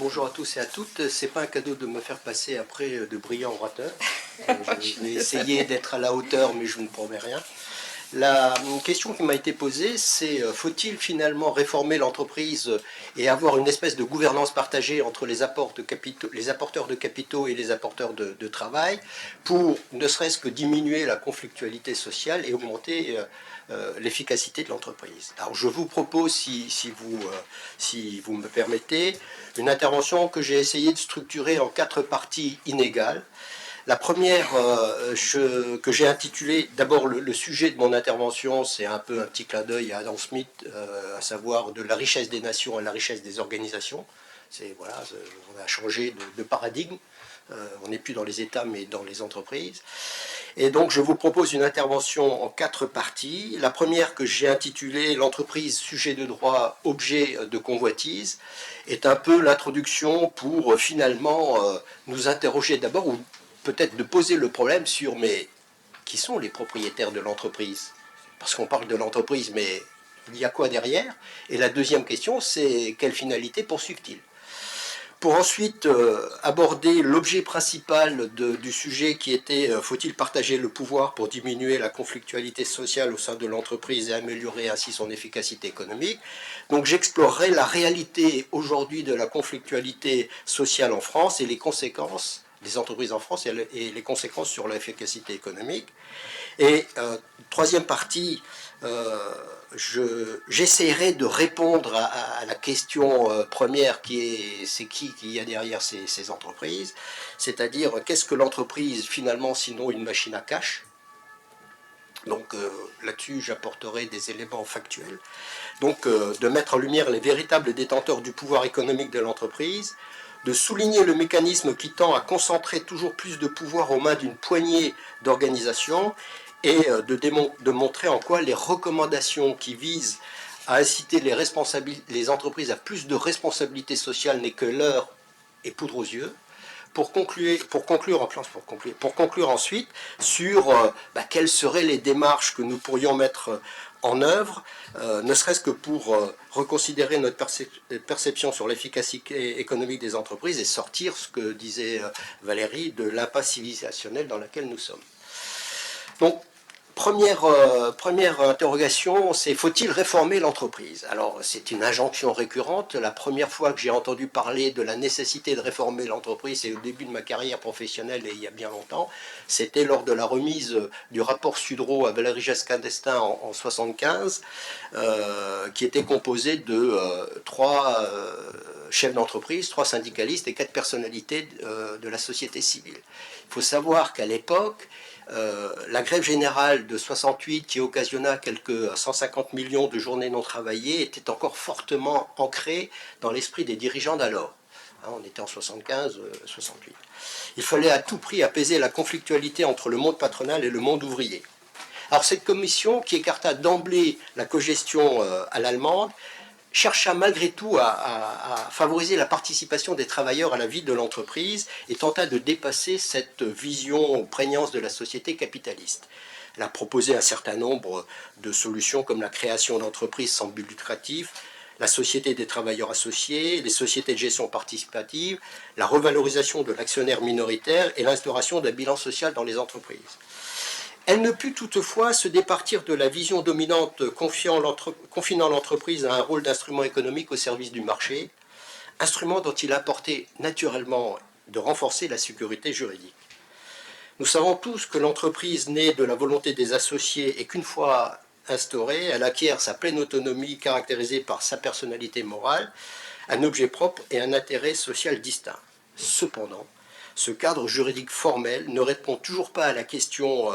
bonjour à tous et à toutes. C'est pas un cadeau de me faire passer après de brillants orateurs. Je vais essayer d'être à la hauteur, mais je ne promets rien. La question qui m'a été posée, c'est faut-il finalement réformer l'entreprise et avoir une espèce de gouvernance partagée entre les apporteurs de capitaux et les apporteurs de travail pour ne serait-ce que diminuer la conflictualité sociale et augmenter l'efficacité de l'entreprise. Alors je vous propose, si vous me permettez, une intervention que j'ai essayé de structurer en 4 parties inégales. La première que j'ai intitulée, d'abord le sujet de mon intervention, c'est un peu un petit clin d'œil à Adam Smith, à savoir de la richesse des nations à la richesse des organisations. Voilà, on a changé de paradigme, on n'est plus dans les États mais dans les entreprises. Et donc je vous propose une intervention en 4 parties. La première que j'ai intitulée « L'entreprise, sujet de droit, objet de convoitise » est un peu l'introduction pour finalement nous interroger d'abord, ou peut-être de poser le problème sur mais qui sont les propriétaires de l'entreprise? Parce qu'on parle de l'entreprise, mais il y a quoi derrière? Et la deuxième question, c'est quelle finalité poursuivent-ils? Pour ensuite aborder l'objet principal du sujet qui était faut-il partager le pouvoir pour diminuer la conflictualité sociale au sein de l'entreprise et améliorer ainsi son efficacité économique. Donc j'explorerai la réalité aujourd'hui de la conflictualité sociale en France et les conséquences des entreprises en France et les conséquences sur l'efficacité économique. Et troisième partie, j'essaierai de répondre à la question première qui est c'est qui y a derrière ces entreprises, c'est-à-dire qu'est-ce que l'entreprise finalement sinon une machine à cash. Donc là-dessus j'apporterai des éléments factuels. Donc de mettre en lumière les véritables détenteurs du pouvoir économique de l'entreprise, de souligner le mécanisme qui tend à concentrer toujours plus de pouvoir aux mains d'une poignée d'organisations et de montrer en quoi les recommandations qui visent à inciter les entreprises à plus de responsabilité sociale n'est que leurre et poudre aux yeux. Pour conclure ensuite sur quelles seraient les démarches que nous pourrions mettre en œuvre, ne serait-ce que pour reconsidérer notre perception sur l'efficacité économique des entreprises et sortir, ce que disait Valérie, de l'impasse civilisationnelle dans laquelle nous sommes. Donc, première interrogation, c'est faut-il réformer l'entreprise? Alors, c'est une injonction récurrente. La première fois que j'ai entendu parler de la nécessité de réformer l'entreprise, c'est au début de ma carrière professionnelle et il y a bien longtemps. C'était lors de la remise du rapport Sudreau à Valéry Giscard d'Estaing en 1975, qui était composé de 3 chefs d'entreprise, 3 syndicalistes et 4 personnalités de la société civile. Il faut savoir qu'à l'époque, la grève générale de 68 qui occasionna quelques 150 millions de journées non travaillées était encore fortement ancrée dans l'esprit des dirigeants d'alors. On était en 75, 68. Il fallait à tout prix apaiser la conflictualité entre le monde patronal et le monde ouvrier. Alors cette commission, qui écarta d'emblée la cogestion à l'allemande, chercha malgré tout à favoriser la participation des travailleurs à la vie de l'entreprise et tenta de dépasser cette vision prégnante de la société capitaliste. Elle a proposé un certain nombre de solutions comme la création d'entreprises sans but lucratif, la société des travailleurs associés, les sociétés de gestion participative, la revalorisation de l'actionnaire minoritaire et l'instauration d'un bilan social dans les entreprises. Elle ne put toutefois se départir de la vision dominante confinant l'entreprise à un rôle d'instrument économique au service du marché, instrument dont il importait naturellement de renforcer la sécurité juridique. Nous savons tous que l'entreprise naît de la volonté des associés et qu'une fois instaurée, elle acquiert sa pleine autonomie caractérisée par sa personnalité morale, un objet propre et un intérêt social distinct. Cependant, ce cadre juridique formel ne répond toujours pas à la question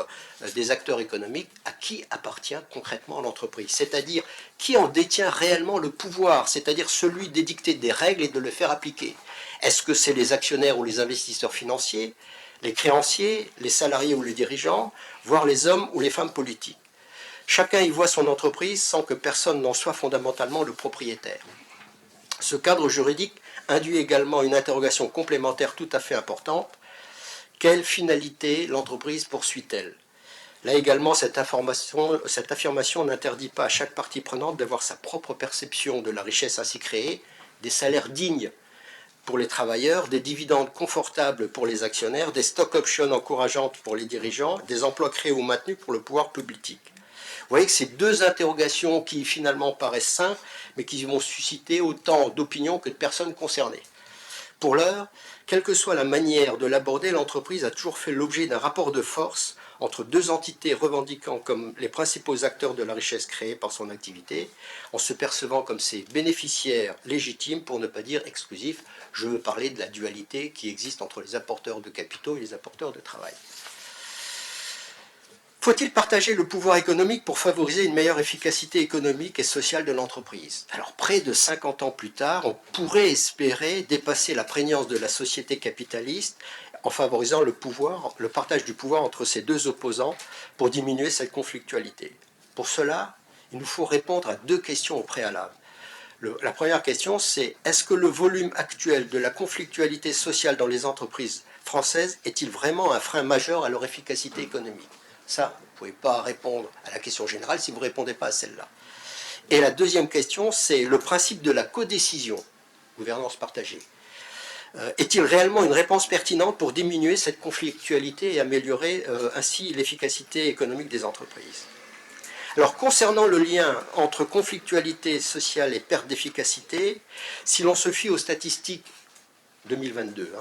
des acteurs économiques, à qui appartient concrètement l'entreprise, c'est-à-dire qui en détient réellement le pouvoir, c'est-à-dire celui d'édicter des règles et de les faire appliquer. Est-ce que c'est les actionnaires ou les investisseurs financiers, les créanciers, les salariés ou les dirigeants, voire les hommes ou les femmes politiques? Chacun y voit son entreprise sans que personne n'en soit fondamentalement le propriétaire. Ce cadre juridique induit également une interrogation complémentaire tout à fait importante. Quelle finalité l'entreprise poursuit-elle? Là également, cette affirmation n'interdit pas à chaque partie prenante d'avoir sa propre perception de la richesse ainsi créée, des salaires dignes pour les travailleurs, des dividendes confortables pour les actionnaires, des stock options encourageantes pour les dirigeants, des emplois créés ou maintenus pour le pouvoir politique. Vous voyez que c'est deux interrogations qui finalement paraissent simples, mais qui vont susciter autant d'opinions que de personnes concernées. Pour l'heure, quelle que soit la manière de l'aborder, l'entreprise a toujours fait l'objet d'un rapport de force entre deux entités revendiquant comme les principaux acteurs de la richesse créée par son activité, en se percevant comme ses bénéficiaires légitimes, pour ne pas dire exclusifs. Je veux parler de la dualité qui existe entre les apporteurs de capitaux et les apporteurs de travail. Faut-il partager le pouvoir économique pour favoriser une meilleure efficacité économique et sociale de l'entreprise? Alors, près de 50 ans plus tard, on pourrait espérer dépasser la prégnance de la société capitaliste en favorisant le partage du pouvoir entre ces deux opposants pour diminuer cette conflictualité. Pour cela, il nous faut répondre à deux questions au préalable. La première question, c'est est-ce que le volume actuel de la conflictualité sociale dans les entreprises françaises est-il vraiment un frein majeur à leur efficacité économique? Ça, vous ne pouvez pas répondre à la question générale si vous ne répondez pas à celle-là. Et la deuxième question, c'est le principe de la codécision, gouvernance partagée. Est-il réellement une réponse pertinente pour diminuer cette conflictualité et améliorer ainsi l'efficacité économique des entreprises? Alors, concernant le lien entre conflictualité sociale et perte d'efficacité, si l'on se fie aux statistiques 2022,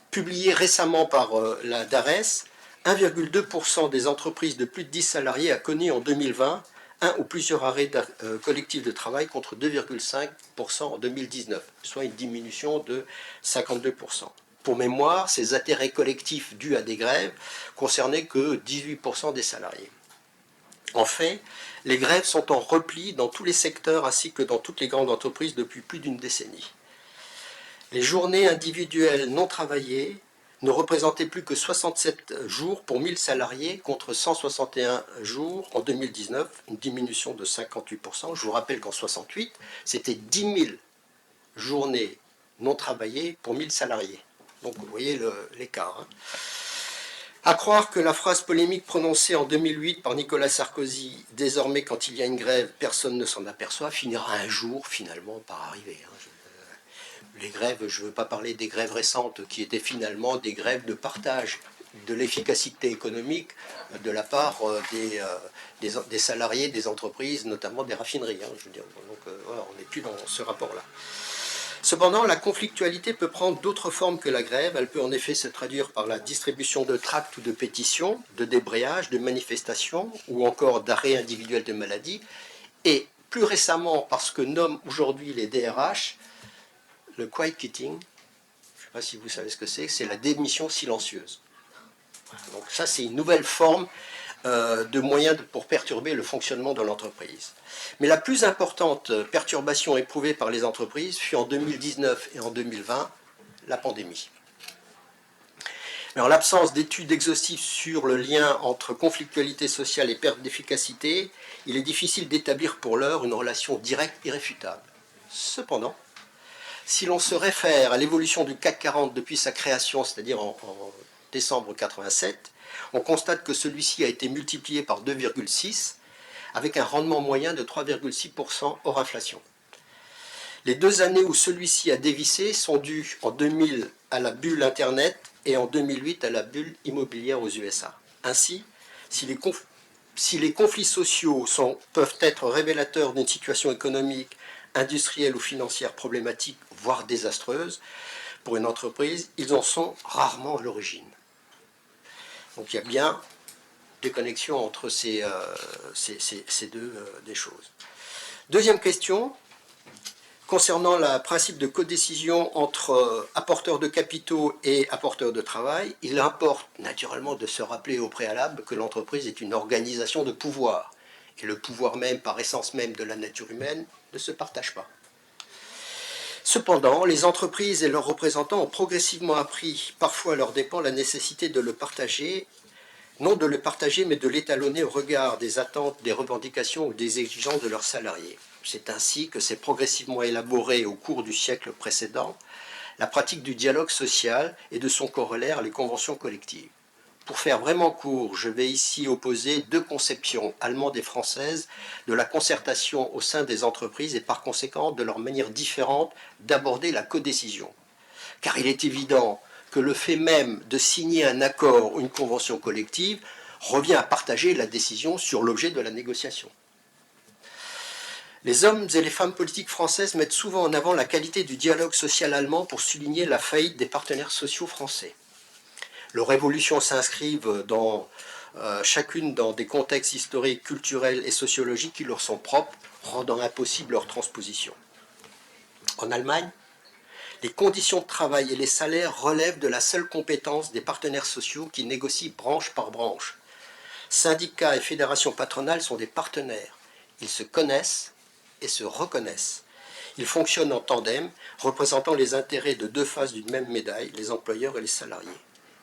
publiées récemment par la DARES, 1,2% des entreprises de plus de 10 salariés a connu en 2020 un ou plusieurs arrêts collectifs de travail contre 2,5% en 2019, soit une diminution de 52%. Pour mémoire, ces arrêts collectifs dus à des grèves concernaient que 18% des salariés. En fait, les grèves sont en repli dans tous les secteurs ainsi que dans toutes les grandes entreprises depuis plus d'une décennie. Les journées individuelles non travaillées ne représentaient plus que 67 jours pour 1000 salariés contre 161 jours en 2019, une diminution de 58%. Je vous rappelle qu'en 68, c'était 10 000 journées non travaillées pour 1000 salariés. Donc vous voyez l'écart. À croire que la phrase polémique prononcée en 2008 par Nicolas Sarkozy, « Désormais, quand il y a une grève, personne ne s'en aperçoit », finira un jour, finalement, par arriver. Les grèves, je ne veux pas parler des grèves récentes, qui étaient finalement des grèves de partage de l'efficacité économique de la part des salariés des entreprises, notamment des raffineries. Je veux dire. Donc voilà, on n'est plus dans ce rapport-là. Cependant, la conflictualité peut prendre d'autres formes que la grève. Elle peut en effet se traduire par la distribution de tracts ou de pétitions, de débrayage, de manifestations ou encore d'arrêts individuels de maladie. Et plus récemment, parce que nomment aujourd'hui les DRH, le quiet quitting, je ne sais pas si vous savez ce que c'est la démission silencieuse. Donc ça, c'est une nouvelle forme de moyens pour perturber le fonctionnement de l'entreprise. Mais la plus importante perturbation éprouvée par les entreprises fut en 2019 et en 2020, la pandémie. Mais en l'absence d'études exhaustives sur le lien entre conflictualité sociale et perte d'efficacité, il est difficile d'établir pour l'heure une relation directe irréfutable. Cependant, si l'on se réfère à l'évolution du CAC 40 depuis sa création, c'est-à-dire en décembre 1987, on constate que celui-ci a été multiplié par 2,6 avec un rendement moyen de 3,6% hors inflation. Les 2 années où celui-ci a dévissé sont dues en 2000 à la bulle Internet et en 2008 à la bulle immobilière aux USA. Ainsi, si les conflits sociaux peuvent être révélateurs d'une situation économique, industrielle ou financière problématique, voire désastreuse pour une entreprise, ils en sont rarement l'origine. Donc il y a bien des connexions entre ces deux choses. Deuxième question, concernant le principe de codécision entre apporteurs de capitaux et apporteurs de travail, il importe naturellement de se rappeler au préalable que l'entreprise est une organisation de pouvoir. Et le pouvoir même, par essence même de la nature humaine, ne se partage pas. Cependant, les entreprises et leurs représentants ont progressivement appris, parfois à leurs dépens, la nécessité de le partager, non de le partager, mais de l'étalonner au regard des attentes, des revendications ou des exigences de leurs salariés. C'est ainsi que s'est progressivement élaborée au cours du siècle précédent la pratique du dialogue social et de son corollaire, les conventions collectives. Pour faire vraiment court, je vais ici opposer deux conceptions allemandes et françaises de la concertation au sein des entreprises et par conséquent de leur manière différente d'aborder la codécision. Car il est évident que le fait même de signer un accord ou une convention collective revient à partager la décision sur l'objet de la négociation. Les hommes et les femmes politiques françaises mettent souvent en avant la qualité du dialogue social allemand pour souligner la faillite des partenaires sociaux français. Leurs révolutions s'inscrivent chacune dans des contextes historiques, culturels et sociologiques qui leur sont propres, rendant impossible leur transposition. En Allemagne, les conditions de travail et les salaires relèvent de la seule compétence des partenaires sociaux qui négocient branche par branche. Syndicats et fédérations patronales sont des partenaires. Ils se connaissent et se reconnaissent. Ils fonctionnent en tandem, représentant les intérêts de deux faces d'une même médaille, les employeurs et les salariés.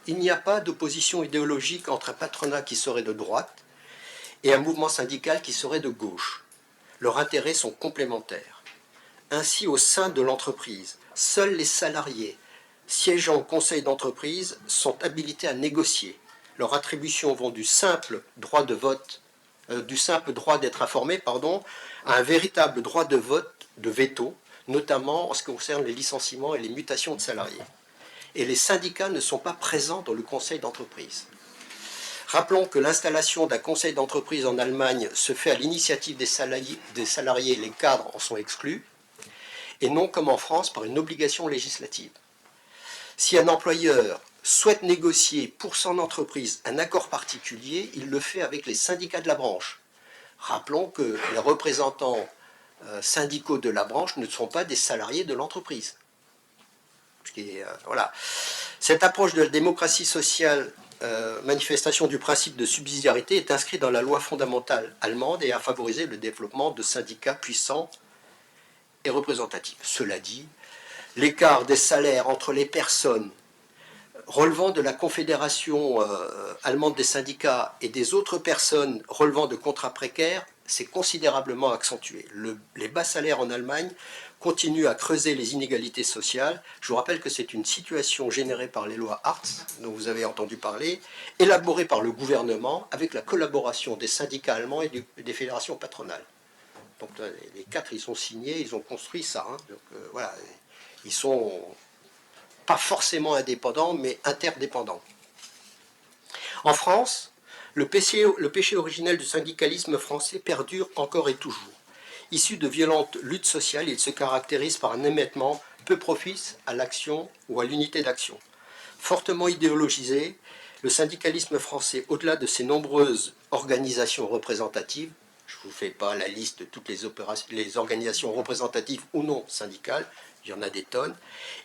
Il n'y a pas d'opposition idéologique entre un patronat qui serait de droite et un mouvement syndical qui serait de gauche. Leurs intérêts sont complémentaires. Ainsi, au sein de l'entreprise, seuls les salariés siégeant au conseil d'entreprise sont habilités à négocier. Leurs attributions vont du simple droit de vote, du simple droit d'être informé, à un véritable droit de vote, de veto, notamment en ce qui concerne les licenciements et les mutations de salariés. Et les syndicats ne sont pas présents dans le conseil d'entreprise. Rappelons que l'installation d'un conseil d'entreprise en Allemagne se fait à l'initiative des salariés, les cadres en sont exclus, et non comme en France par une obligation législative. Si un employeur souhaite négocier pour son entreprise un accord particulier, il le fait avec les syndicats de la branche. Rappelons que les représentants syndicaux de la branche ne sont pas des salariés de l'entreprise. Voilà. Cette approche de la démocratie sociale, manifestation du principe de subsidiarité, est inscrite dans la loi fondamentale allemande et a favorisé le développement de syndicats puissants et représentatifs. Cela dit, l'écart des salaires entre les personnes relevant de la Confédération allemande des syndicats et des autres personnes relevant de contrats précaires s'est considérablement accentué. Les bas salaires en Allemagne continuent à creuser les inégalités sociales. Je vous rappelle que c'est une situation générée par les lois Hartz, dont vous avez entendu parler, élaborée par le gouvernement avec la collaboration des syndicats allemands et des fédérations patronales. Donc les quatre, ils sont signés, ils ont construit ça. Donc, voilà, ils sont pas forcément indépendants, mais interdépendants. En France, le péché originel du syndicalisme français perdure encore et toujours. Issu de violentes luttes sociales, il se caractérise par un émettement peu propice à l'action ou à l'unité d'action. Fortement idéologisé, le syndicalisme français, au-delà de ses nombreuses organisations représentatives, je ne vous fais pas la liste de toutes les organisations représentatives ou non syndicales, il y en a des tonnes,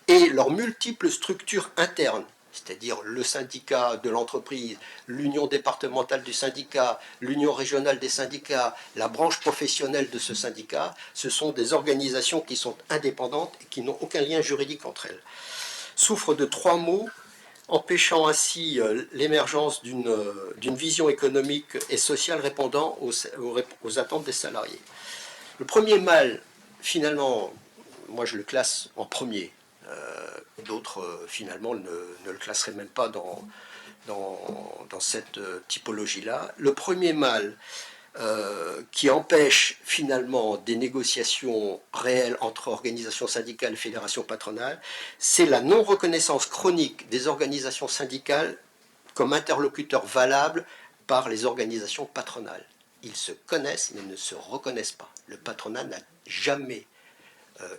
et leurs multiples structures internes, c'est-à-dire le syndicat de l'entreprise, l'union départementale du syndicat, l'union régionale des syndicats, la branche professionnelle de ce syndicat, ce sont des organisations qui sont indépendantes et qui n'ont aucun lien juridique entre elles. Souffrent de trois maux, empêchant ainsi l'émergence d'une vision économique et sociale répondant aux attentes des salariés. Le premier mal, finalement, moi je le classe en premier, d'autres finalement ne le classeraient même pas dans cette typologie-là. Le premier mal qui empêche finalement des négociations réelles entre organisations syndicales et fédérations patronales, c'est la non-reconnaissance chronique des organisations syndicales comme interlocuteurs valables par les organisations patronales. Ils se connaissent mais ne se reconnaissent pas. Le patronat n'a jamais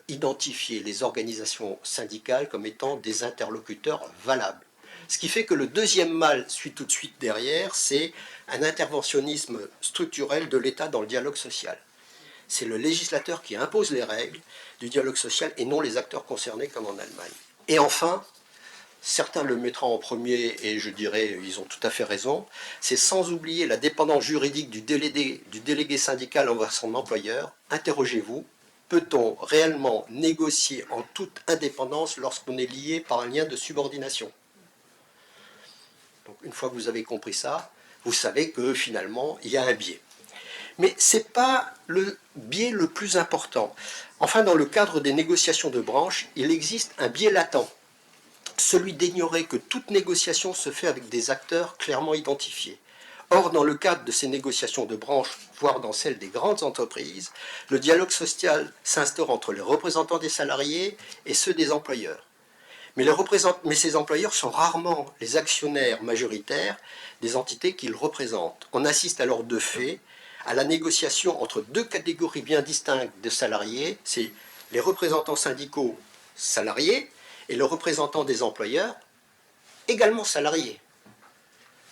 identifié les organisations syndicales comme étant des interlocuteurs valables. Ce qui fait que le deuxième mal suit tout de suite derrière, c'est un interventionnisme structurel de l'État dans le dialogue social. C'est le législateur qui impose les règles du dialogue social et non les acteurs concernés comme en Allemagne. Et enfin, certains le mettront en premier et je dirais ils ont tout à fait raison, c'est sans oublier la dépendance juridique du délégué syndical envers son employeur. Interrogez-vous, peut-on réellement négocier en toute indépendance lorsqu'on est lié par un lien de subordination ? Donc une fois que vous avez compris ça, vous savez que finalement il y a un biais. Mais ce n'est pas le biais le plus important. Enfin, dans le cadre des négociations de branche, il existe un biais latent. celui d'ignorer que toute négociation se fait avec des acteurs clairement identifiés. Or, dans le cadre de ces négociations de branche, voire dans celle des grandes entreprises, le dialogue social s'instaure entre les représentants des salariés et ceux des employeurs. Mais ces employeurs sont rarement les actionnaires majoritaires des entités qu'ils représentent. On assiste alors de fait à la négociation entre deux catégories bien distinctes de salariés, c'est les représentants syndicaux salariés et le représentant des employeurs également salariés.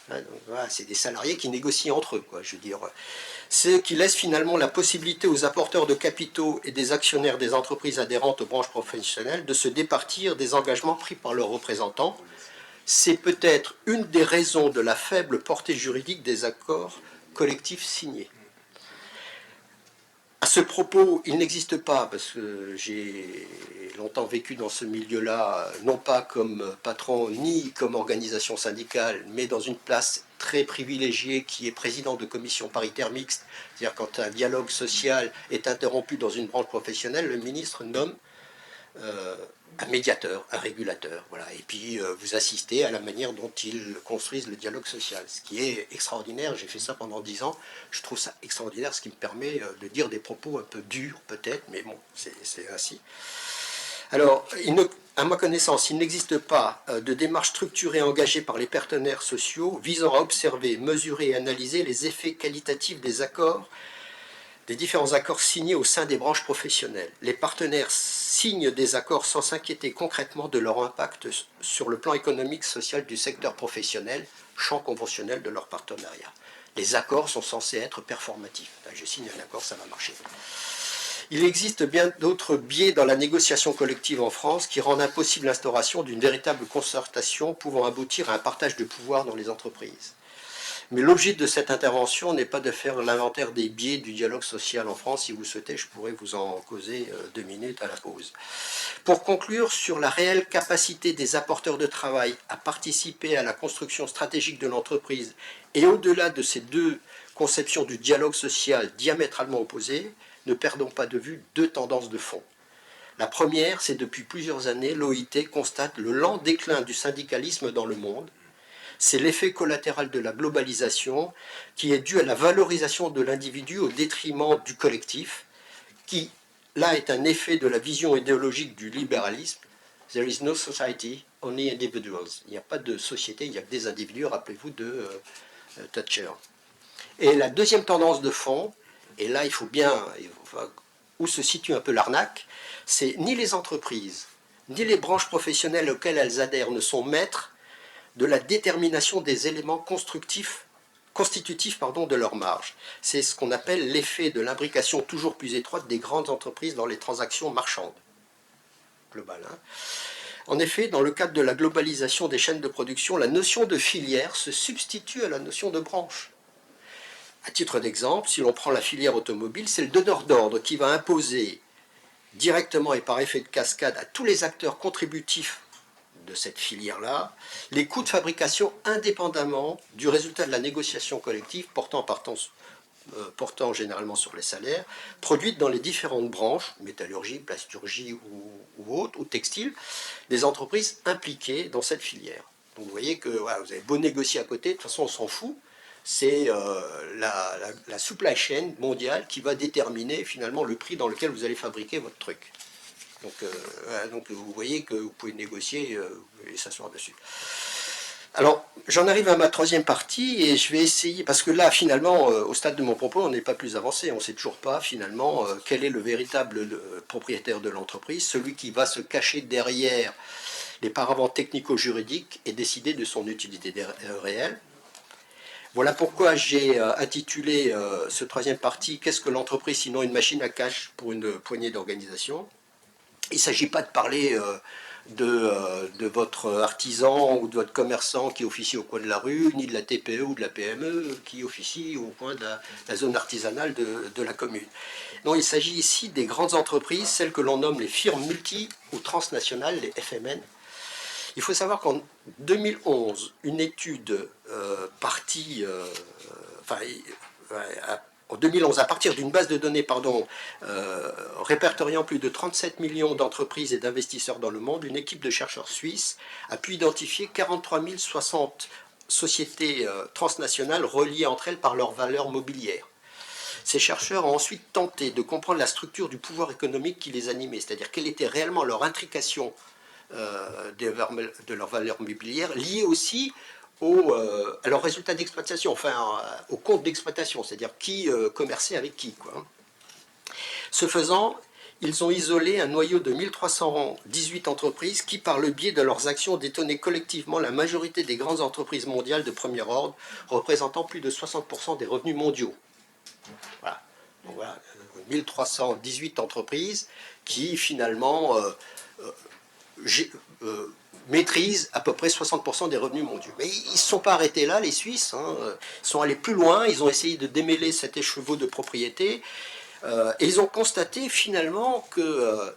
Donc, voilà, c'est des salariés qui négocient entre eux, quoi, je veux dire. Ce qui laisse finalement la possibilité aux apporteurs de capitaux et des actionnaires des entreprises adhérentes aux branches professionnelles de se départir des engagements pris par leurs représentants. C'est peut-être une des raisons de la faible portée juridique des accords collectifs signés. À ce propos, il n'existe pas, parce que j'ai longtemps vécu dans ce milieu-là, non pas comme patron ni comme organisation syndicale, mais dans une place très privilégiée qui est président de commission paritaire mixte. C'est-à-dire quand un dialogue social est interrompu dans une branche professionnelle, le ministre nomme un médiateur, un régulateur. Voilà. Et puis vous assistez à la manière dont ils construisent le dialogue social, ce qui est extraordinaire. J'ai fait ça pendant 10 ans. Je trouve ça extraordinaire, ce qui me permet de dire des propos un peu durs peut-être, mais bon, c'est ainsi. Alors, à ma connaissance, il n'existe pas de démarche structurée engagée par les partenaires sociaux visant à observer, mesurer et analyser les effets qualitatifs des différents accords signés au sein des branches professionnelles. Les partenaires signent des accords sans s'inquiéter concrètement de leur impact sur le plan économique, social du secteur professionnel, champ conventionnel de leur partenariat. Les accords sont censés être performatifs. Là, je signe un accord, ça va marcher. Il existe bien d'autres biais dans la négociation collective en France qui rendent impossible l'instauration d'une véritable concertation pouvant aboutir à un partage de pouvoir dans les entreprises. Mais l'objet de cette intervention n'est pas de faire l'inventaire des biais du dialogue social en France. Si vous souhaitez, je pourrais vous en causer 2 minutes à la pause. Pour conclure sur la réelle capacité des apporteurs de travail à participer à la construction stratégique de l'entreprise et au-delà de ces deux conceptions du dialogue social diamétralement opposées, ne perdons pas de vue deux tendances de fond. La première, c'est depuis plusieurs années, l'OIT constate le lent déclin du syndicalisme dans le monde. C'est l'effet collatéral de la globalisation qui est dû à la valorisation de l'individu au détriment du collectif, qui, là, est un effet de la vision idéologique du libéralisme. There is no society, only individuals. Il n'y a pas de société, il n'y a que des individus, rappelez-vous de Thatcher. Et la deuxième tendance de fond, et là, il faut bien, où se situe un peu l'arnaque, c'est ni les entreprises, ni les branches professionnelles auxquelles elles adhèrent ne sont maîtres de la détermination des éléments constitutifs de leur marge. C'est ce qu'on appelle l'effet de l'imbrication toujours plus étroite des grandes entreprises dans les transactions marchandes globales. En effet, dans le cadre de la globalisation des chaînes de production, la notion de filière se substitue à la notion de branche. À titre d'exemple, si l'on prend la filière automobile, c'est le donneur d'ordre qui va imposer directement et par effet de cascade à tous les acteurs contributifs de cette filière-là, les coûts de fabrication indépendamment du résultat de la négociation collective portant généralement sur les salaires, produites dans les différentes branches, métallurgie, plasturgie ou autres, ou textile, des entreprises impliquées dans cette filière. Donc vous voyez que voilà, vous avez beau négocier à côté, de toute façon on s'en fout, c'est la supply chain mondiale qui va déterminer finalement le prix dans lequel vous allez fabriquer votre truc. Donc vous voyez que vous pouvez négocier et s'asseoir dessus. Alors, j'en arrive à ma troisième partie et je vais essayer, parce que là, finalement, au stade de mon propos, on n'est pas plus avancé. On ne sait toujours pas, finalement, quel est le véritable propriétaire de l'entreprise, celui qui va se cacher derrière les paravents technico-juridiques et décider de son utilité réelle. Voilà pourquoi j'ai intitulé ce troisième partie « Qu'est-ce que l'entreprise sinon une machine à cash pour une poignée d'organisations ?» Il ne s'agit pas de parler de votre artisan ou de votre commerçant qui officie au coin de la rue, ni de la TPE ou de la PME qui officie au coin de la zone artisanale de la commune. Non, il s'agit ici des grandes entreprises, celles que l'on nomme les firmes multi- ou transnationales, les FMN. Il faut savoir qu'en 2011, une étude en 2011, à partir d'une base de données répertoriant plus de 37 millions d'entreprises et d'investisseurs dans le monde, une équipe de chercheurs suisses a pu identifier 43 060 sociétés transnationales reliées entre elles par leur valeur mobilière. Ces chercheurs ont ensuite tenté de comprendre la structure du pouvoir économique qui les animait, c'est-à-dire quelle était réellement leur intrication de leur valeur mobilière, liée aussi à leurs résultats d'exploitation, enfin au compte d'exploitation, c'est-à-dire qui commerçait avec qui, quoi. Ce faisant, ils ont isolé un noyau de 1318 entreprises qui, par le biais de leurs actions, détenaient collectivement la majorité des grandes entreprises mondiales de premier ordre, représentant plus de 60% des revenus mondiaux. Voilà. Donc voilà, 1318 entreprises qui, finalement, maîtrisent à peu près 60% des revenus mondiaux. Mais ils ne se sont pas arrêtés là, les Suisses. Ils sont allés plus loin, ils ont essayé de démêler cet écheveau de propriété. Et ils ont constaté finalement que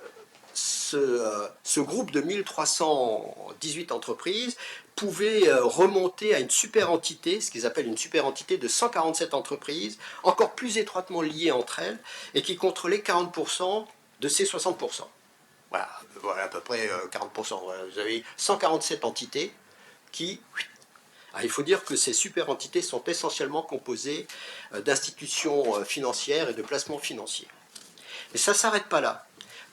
ce groupe de 1318 entreprises pouvait remonter à une super entité, ce qu'ils appellent une super entité de 147 entreprises, encore plus étroitement liées entre elles, et qui contrôlait 40% de ces 60%. Voilà à peu près 40%. Voilà, vous avez 147 entités qui... Alors, il faut dire que ces super entités sont essentiellement composées d'institutions financières et de placements financiers. Mais ça ne s'arrête pas là.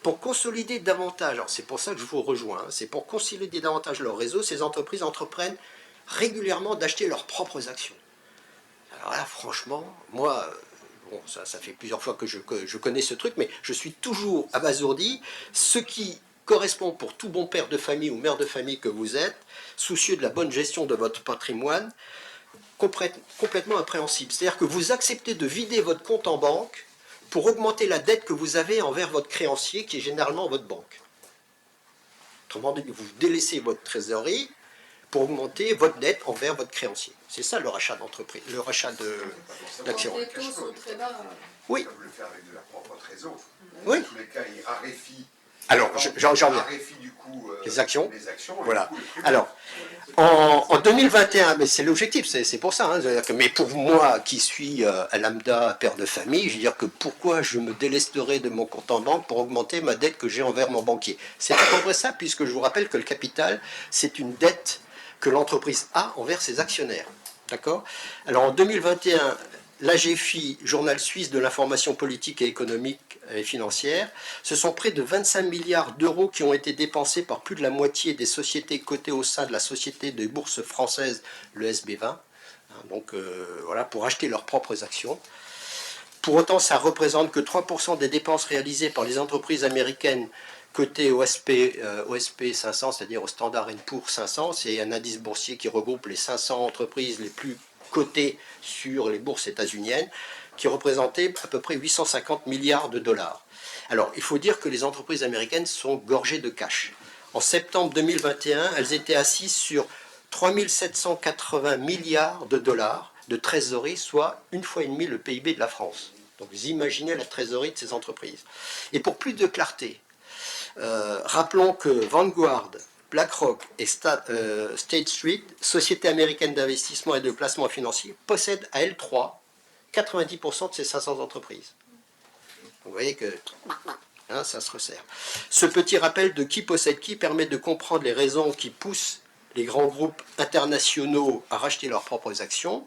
Pour consolider davantage, c'est pour ça que je vous rejoins, c'est pour consolider davantage leur réseau, ces entreprises entreprennent régulièrement d'acheter leurs propres actions. Alors là, franchement, moi, bon, ça fait plusieurs fois que je connais ce truc, mais je suis toujours abasourdi. Ce qui correspond pour tout bon père de famille ou mère de famille que vous êtes, soucieux de la bonne gestion de votre patrimoine, complètement impréhensible. C'est-à-dire que vous acceptez de vider votre compte en banque pour augmenter la dette que vous avez envers votre créancier, qui est généralement votre banque. Autrement dit, vous délaissez votre trésorerie pour augmenter votre dette envers votre créancier. C'est ça le rachat d'entreprise, le rachat d'actions. Les taux sont très bas. Oui. Ils peuvent le faire avec de leur propre trésor. Oui. Dans tous les cas, ils raréfient. Alors, j'en reviens. Raréfient du coup les actions. Voilà. Du coup, alors, en 2021, mais c'est l'objectif, c'est pour ça. Mais pour moi, qui suis un lambda père de famille, je veux dire que pourquoi je me délesterais de mon compte en banque pour augmenter ma dette que j'ai envers mon banquier? C'est à peu près ça, puisque je vous rappelle que le capital, c'est une dette que l'entreprise a envers ses actionnaires. D'accord? Alors, en 2021, l'AGFI, journal suisse de l'information politique et économique et financière, ce sont près de 25 milliards d'euros qui ont été dépensés par plus de la moitié des sociétés cotées au sein de la société de bourse française, le SB20, donc voilà, pour acheter leurs propres actions. Pour autant, ça ne représente que 3% des dépenses réalisées par les entreprises américaines cotées au SP 500, c'est-à-dire au Standard & Poor's 500, c'est un indice boursier qui regroupe les 500 entreprises les plus cotées sur les bourses états-uniennes, qui représentait à peu près 850 milliards de dollars. Alors, il faut dire que les entreprises américaines sont gorgées de cash. En septembre 2021, elles étaient assises sur 3 780 milliards de dollars de trésorerie, soit 1,5 fois le PIB de la France. Donc, vous imaginez la trésorerie de ces entreprises. Et pour plus de clarté, rappelons que Vanguard, BlackRock et State Street, sociétés américaines d'investissement et de placement financier, possèdent à elles trois 90% de ces 500 entreprises. Vous voyez que ça se resserre. Ce petit rappel de qui possède qui permet de comprendre les raisons qui poussent les grands groupes internationaux à racheter leurs propres actions.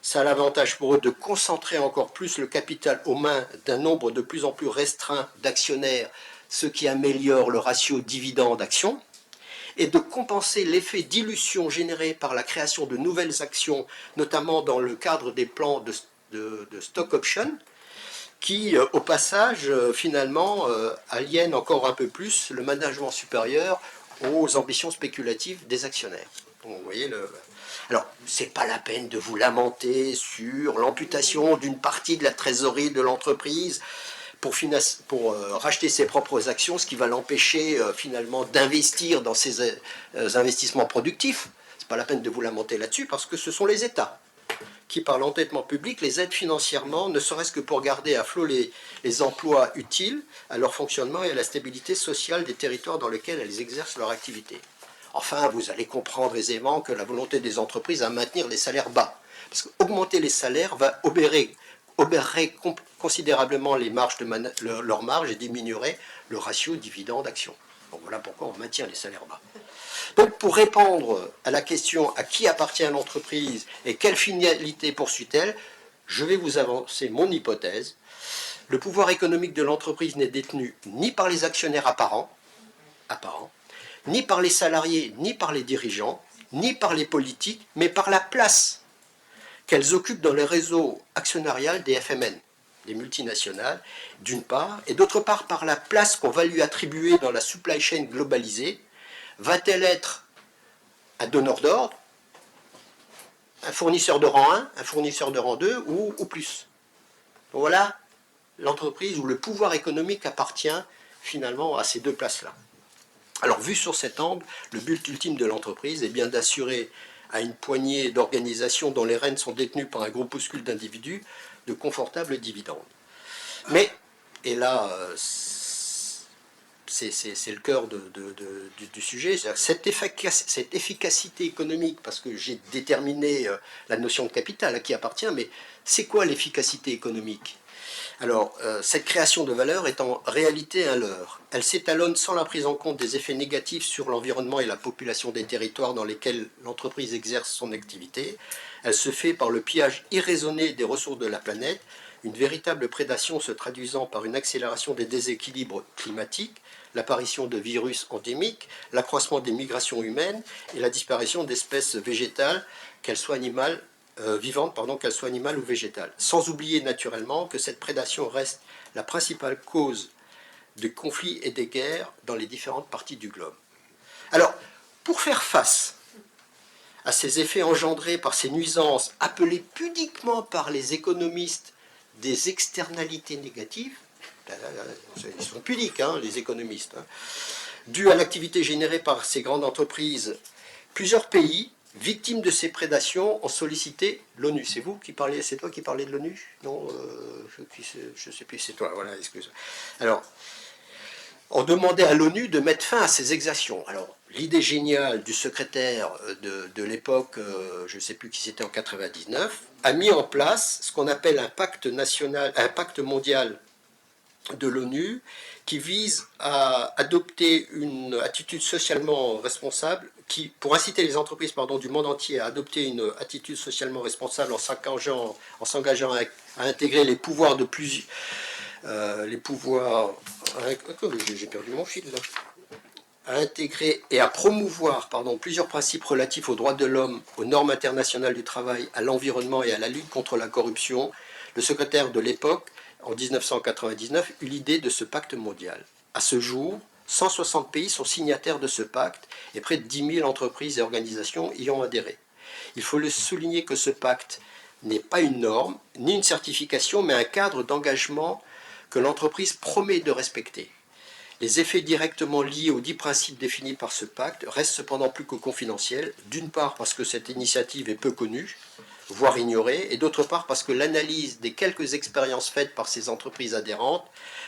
Ça a l'avantage pour eux de concentrer encore plus le capital aux mains d'un nombre de plus en plus restreint d'actionnaires, ce qui améliore le ratio dividende-action, et de compenser l'effet dilution généré par la création de nouvelles actions, notamment dans le cadre des plans de stock option, qui, au passage, finalement, aliènent encore un peu plus le management supérieur aux ambitions spéculatives des actionnaires. Donc, vous voyez Alors, ce n'est pas la peine de vous lamenter sur l'amputation d'une partie de la trésorerie de l'entreprise pour racheter ses propres actions, ce qui va l'empêcher finalement d'investir dans ses investissements productifs. Ce n'est pas la peine de vous lamenter là-dessus, parce que ce sont les États qui, par l'endettement public, les aident financièrement, ne serait-ce que pour garder à flot les emplois utiles à leur fonctionnement et à la stabilité sociale des territoires dans lesquels elles exercent leur activité. Enfin, vous allez comprendre aisément que la volonté des entreprises à maintenir les salaires bas. Parce qu'augmenter les salaires va obérer obérerait considérablement les marges leur marge et diminuerait le ratio dividende-action. Donc voilà pourquoi on maintient les salaires bas. Donc pour répondre à la question à qui appartient l'entreprise et quelle finalité poursuit-elle, je vais vous avancer mon hypothèse. Le pouvoir économique de l'entreprise n'est détenu ni par les actionnaires apparents, ni par les salariés, ni par les dirigeants, ni par les politiques, mais par la place qu'elles occupent dans le réseau actionnarial des FMN, des multinationales, d'une part, et d'autre part par la place qu'on va lui attribuer dans la supply chain globalisée. Va-t-elle être un donneur d'ordre, un fournisseur de rang 1, un fournisseur de rang 2 ou plus? Donc voilà l'entreprise où le pouvoir économique appartient finalement à ces deux places-là. Alors, vu sur cet angle, le but ultime de l'entreprise est bien d'assurer à une poignée d'organisations dont les rênes sont détenues par un groupuscule d'individus de confortables dividendes. Mais, et là, c'est le cœur du sujet, cette efficacité économique, parce que j'ai déterminé la notion de capital à qui appartient, mais c'est quoi l'efficacité économique? Alors, cette création de valeur est en réalité un leurre. Elle s'étalonne sans la prise en compte des effets négatifs sur l'environnement et la population des territoires dans lesquels l'entreprise exerce son activité. Elle se fait par le pillage irraisonné des ressources de la planète, une véritable prédation se traduisant par une accélération des déséquilibres climatiques, l'apparition de virus endémiques, l'accroissement des migrations humaines et la disparition d'espèces végétales, qu'elles soient animales, vivantes, qu'elles soient animales ou végétales. Sans oublier naturellement que cette prédation reste la principale cause de conflits et de guerres dans les différentes parties du globe. Alors, pour faire face à ces effets engendrés par ces nuisances appelées pudiquement par les économistes des externalités négatives, ils sont pudiques, les économistes, dues à l'activité générée par ces grandes entreprises, plusieurs pays victimes de ces prédations ont sollicité l'ONU. C'est vous qui parlez, c'est toi qui parlais de l'ONU? Non, je ne sais plus, c'est toi, voilà, excuse. Alors, on demandait à l'ONU de mettre fin à ces exactions. Alors, l'idée géniale du secrétaire de l'époque, je ne sais plus qui c'était en 99, a mis en place ce qu'on appelle un pacte mondial de l'ONU qui vise à adopter une attitude socialement responsable, pour inciter les entreprises du monde entier à adopter une attitude socialement responsable en s'engageant à intégrer les pouvoirs de plusieurs... j'ai perdu mon fil là. À intégrer et à promouvoir plusieurs principes relatifs aux droits de l'homme, aux normes internationales du travail, à l'environnement et à la lutte contre la corruption. Le secrétaire de l'époque, en 1999, eut l'idée de ce pacte mondial. À ce jour, 160 pays sont signataires de ce pacte et près de 10 000 entreprises et organisations y ont adhéré. Il faut le souligner que ce pacte n'est pas une norme, ni une certification, mais un cadre d'engagement que l'entreprise promet de respecter. Les effets directement liés aux 10 principes définis par ce pacte restent cependant plus que confidentiels, d'une part parce que cette initiative est peu connue, voire ignorée, et d'autre part parce que l'analyse des quelques expériences faites par ces entreprises adhérentes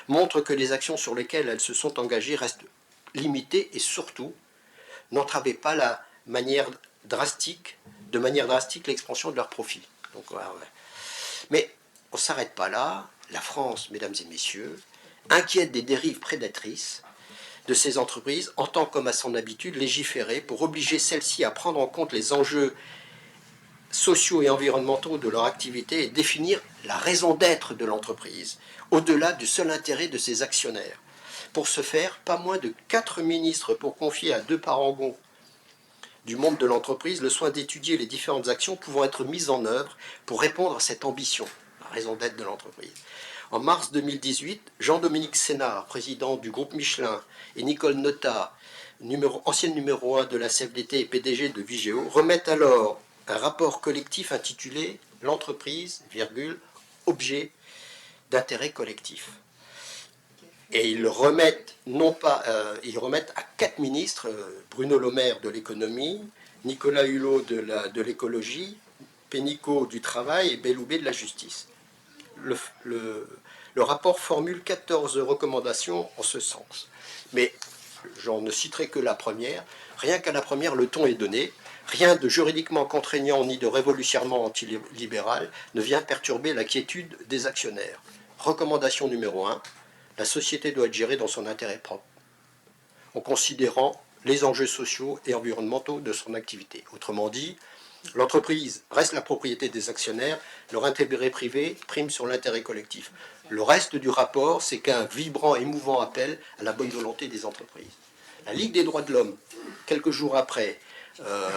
montre que les actions sur lesquelles elles se sont engagées restent limitées et surtout n'entravaient pas de manière drastique l'expansion de leurs profits. Donc, voilà. Mais on ne s'arrête pas là. La France, mesdames et messieurs, inquiète des dérives prédatrices de ces entreprises, entend comme à son habitude légiférer pour obliger celles-ci à prendre en compte les enjeux sociaux et environnementaux de leur activité et définir la raison d'être de l'entreprise, au-delà du seul intérêt de ses actionnaires. Pour ce faire, pas moins de 4 ministres pour confier à 2 parangons du monde de l'entreprise le soin d'étudier les différentes actions pouvant être mises en œuvre pour répondre à cette ambition, la raison d'être de l'entreprise. En mars 2018, Jean-Dominique Sénard, président du groupe Michelin, et Nicole Notat, ancienne numéro 1 de la CFDT et PDG de Vigéo, remettent alors un rapport collectif intitulé « L'entreprise, objet d'intérêt collectif ». Et ils le remettent, ils remettent à 4 ministres, Bruno Le Maire de l'économie, Nicolas Hulot de l'écologie, Pénicaud du travail et Belloubet de la justice. Le rapport formule 14 recommandations en ce sens. Mais j'en ne citerai que la première. Rien qu'à la première, le ton est donné. Rien de juridiquement contraignant ni de révolutionnairement antilibéral ne vient perturber la quiétude des actionnaires. Recommandation numéro 1, la société doit être gérée dans son intérêt propre, en considérant les enjeux sociaux et environnementaux de son activité. Autrement dit, l'entreprise reste la propriété des actionnaires, leur intérêt privé prime sur l'intérêt collectif. Le reste du rapport, c'est qu'un vibrant et mouvant appel à la bonne volonté des entreprises. La Ligue des droits de l'homme, quelques jours après,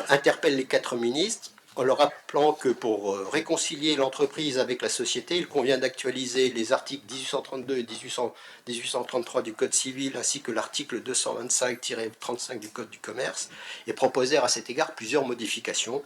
interpelle les 4 ministres en leur rappelant que pour réconcilier l'entreprise avec la société, il convient d'actualiser les articles 1832 et 1833 du Code civil ainsi que l'article 225-35 du Code du commerce et proposer à cet égard plusieurs modifications.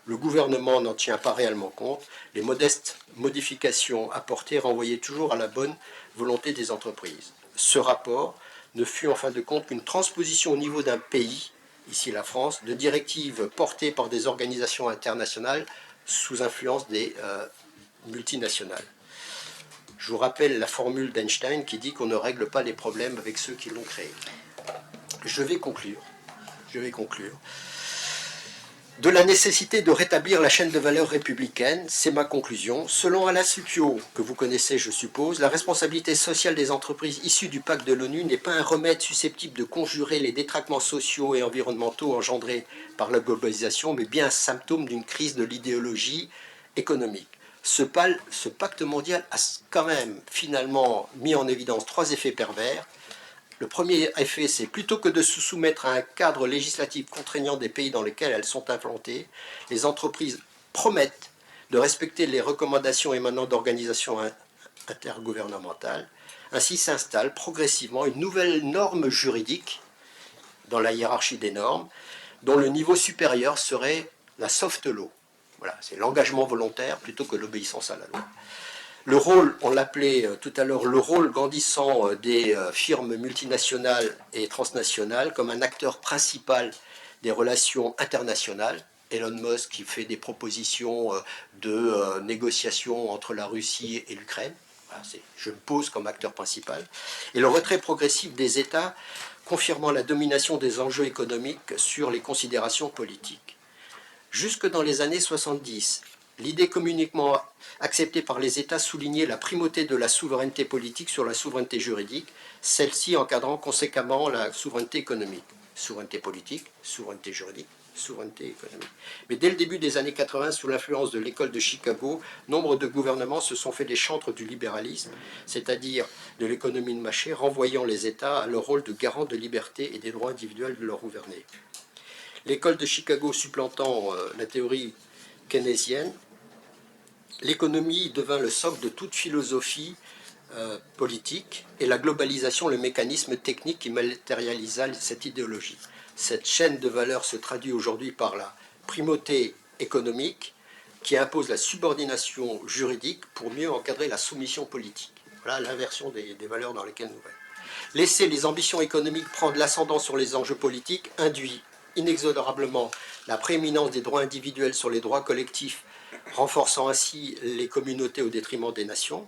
Le gouvernement n'en tient pas réellement compte. Les modestes modifications apportées renvoyaient toujours à la bonne volonté des entreprises. Ce rapport ne fut en fin de compte qu'une transposition au niveau d'un pays, ici la France, de directives portées par des organisations internationales sous influence des multinationales. Je vous rappelle la formule d'Einstein qui dit qu'on ne règle pas les problèmes avec ceux qui l'ont créé. Je vais conclure. De la nécessité de rétablir la chaîne de valeur républicaine, c'est ma conclusion. Selon Alain Supiot, que vous connaissez je suppose, la responsabilité sociale des entreprises issues du pacte de l'ONU n'est pas un remède susceptible de conjurer les détraquements sociaux et environnementaux engendrés par la globalisation, mais bien un symptôme d'une crise de l'idéologie économique. Ce pacte mondial a quand même finalement mis en évidence 3 effets pervers. Le premier effet, c'est plutôt que de se soumettre à un cadre législatif contraignant des pays dans lesquels elles sont implantées, les entreprises promettent de respecter les recommandations émanant d'organisations intergouvernementales. Ainsi s'installe progressivement une nouvelle norme juridique dans la hiérarchie des normes, dont le niveau supérieur serait la soft law. Voilà, c'est l'engagement volontaire plutôt que l'obéissance à la loi. Le rôle, on l'appelait tout à l'heure, le rôle grandissant des firmes multinationales et transnationales comme un acteur principal des relations internationales. Elon Musk qui fait des propositions de négociations entre la Russie et l'Ukraine. Voilà, je me pose comme acteur principal. Et le retrait progressif des États confirmant la domination des enjeux économiques sur les considérations politiques. Jusque dans les années 70, l'idée communiquement acceptée par les États soulignait la primauté de la souveraineté politique sur la souveraineté juridique, celle-ci encadrant conséquemment la souveraineté économique. Souveraineté politique, souveraineté juridique, souveraineté économique. Mais dès le début des années 80, sous l'influence de l'école de Chicago, nombre de gouvernements se sont fait des chantres du libéralisme, c'est-à-dire de l'économie de marché, renvoyant les États à leur rôle de garant de liberté et des droits individuels de leurs gouvernés. L'école de Chicago supplantant la théorie keynésienne, l'économie devint le socle de toute philosophie politique et la globalisation le mécanisme technique qui matérialisa cette idéologie. Cette chaîne de valeur se traduit aujourd'hui par la primauté économique qui impose la subordination juridique pour mieux encadrer la soumission politique. Voilà l'inversion des valeurs dans lesquelles nous vivons. Laisser les ambitions économiques prendre l'ascendant sur les enjeux politiques induit inexorablement la prééminence des droits individuels sur les droits collectifs, renforçant ainsi les communautés au détriment des nations,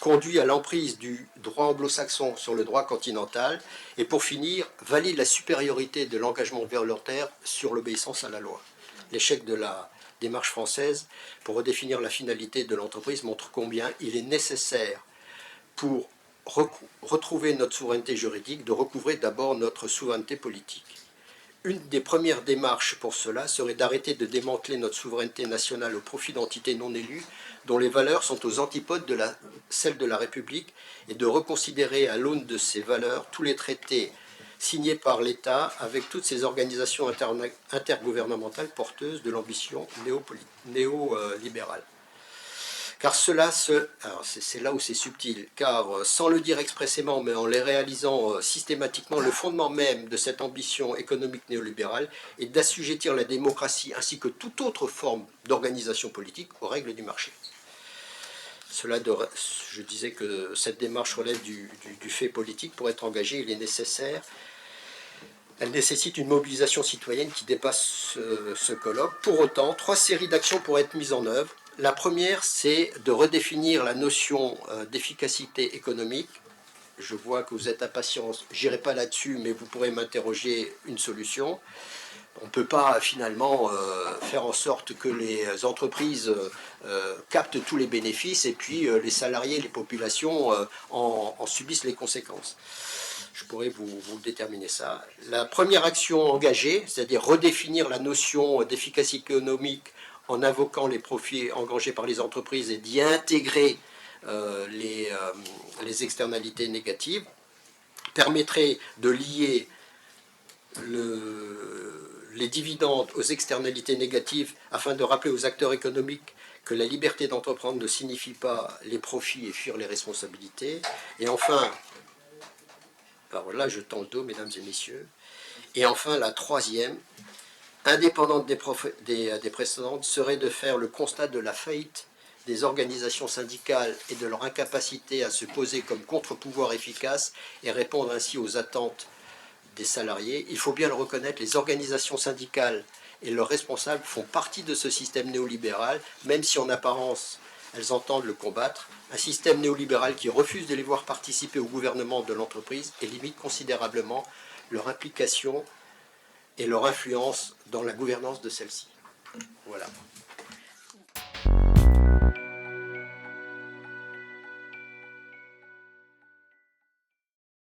conduit à l'emprise du droit anglo-saxon sur le droit continental, et pour finir, valide la supériorité de l'engagement volontaire sur l'obéissance à la loi. L'échec de la démarche française pour redéfinir la finalité de l'entreprise montre combien il est nécessaire pour retrouver notre souveraineté juridique de recouvrer d'abord notre souveraineté politique. Une des premières démarches pour cela serait d'arrêter de démanteler notre souveraineté nationale au profit d'entités non élues dont les valeurs sont aux antipodes de celles de la République et de reconsidérer à l'aune de ces valeurs tous les traités signés par l'État avec toutes ces organisations intergouvernementales porteuses de l'ambition néolibérale. Car c'est là où c'est subtil, car sans le dire expressément, mais en les réalisant systématiquement, le fondement même de cette ambition économique néolibérale est d'assujettir la démocratie ainsi que toute autre forme d'organisation politique aux règles du marché. Je disais que cette démarche relève du fait politique. Pour être engagée, il est nécessaire. Elle nécessite une mobilisation citoyenne qui dépasse ce colloque. Pour autant, 3 séries d'actions pourraient être mises en œuvre. La première, c'est de redéfinir la notion d'efficacité économique. Je vois que vous êtes impatients, je n'irai pas là-dessus, mais vous pourrez m'interroger une solution. On ne peut pas finalement faire en sorte que les entreprises captent tous les bénéfices et puis les salariés, les populations en subissent les conséquences. Je pourrais vous déterminer ça. La première action engagée, c'est-à-dire redéfinir la notion d'efficacité économique en invoquant les profits engrangés par les entreprises et d'y intégrer les externalités négatives, permettrait de lier les dividendes aux externalités négatives afin de rappeler aux acteurs économiques que la liberté d'entreprendre ne signifie pas les profits et fuir les responsabilités. Et enfin, alors là je tends le dos, mesdames et messieurs, et enfin la troisième, indépendante des précédentes, serait de faire le constat de la faillite des organisations syndicales et de leur incapacité à se poser comme contre-pouvoir efficace et répondre ainsi aux attentes des salariés. Il faut bien le reconnaître, les organisations syndicales et leurs responsables font partie de ce système néolibéral, même si en apparence elles entendent le combattre. Un système néolibéral qui refuse de les voir participer au gouvernement de l'entreprise et limite considérablement leur implication et leur influence dans la gouvernance de celle-ci. Voilà.